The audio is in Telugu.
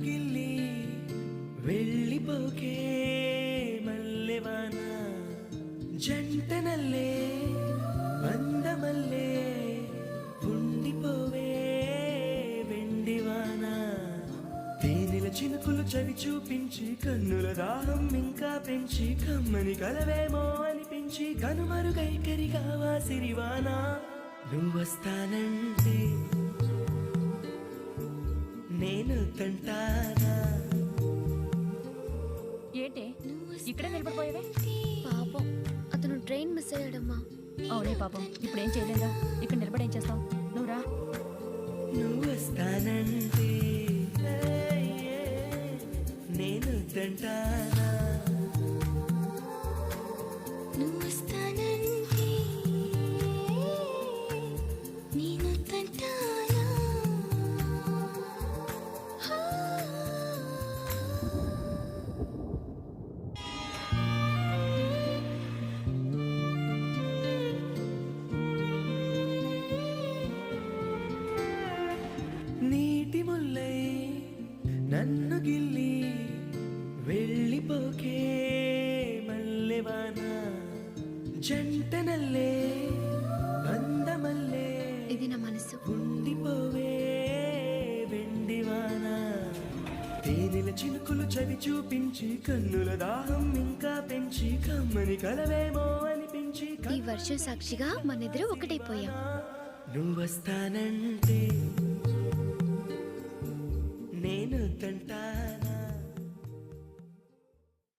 గిల్లి వెళ్ళిపోకే మల్లెవాన జంటనల్లే బందమల్లే ఉండిపోవే వెండివాన తేనెల చినుకులు చవి చూపించి కన్నుల దాహం ఇంకా పెంచి కమ్మని కలవేమో అనిపించి కనుమరుగైకరిగావా సిరివానా నువ్వొస్తానంటే నేను తంటానా ఏంటే ఇక్కడే నిలబడిపోయావే పాపం అతను ట్రైన్ మిస్ అయ్యాడమ్మా. అవునే పాపం ఇప్పుడేం చేయలేదా ఇక్కడ నిలబడి ఏం చేస్తావు నువ్వు రా నువ్వొస్తానంటే నేను తంటానా నువ్వొస్తానంటే నేను తంటానా. నీటి ముల్లై నన్ను గిల్లి వెళ్ళిపోకే మల్లెవాన జంటనల్లే బందమల్లే ఇది నా మనసు. ఉండిపోవే వెండివాన తేనెల చినుకులు చవి చూపించి కన్నుల దాహం ఇంకా పెంచి కమ్మని కలవేమో అనిపించి ఈ వర్షం సాక్షిగా మనిద్దరు ఒకటైపోయాం. నువ్వొస్తానంటే నేను తంటా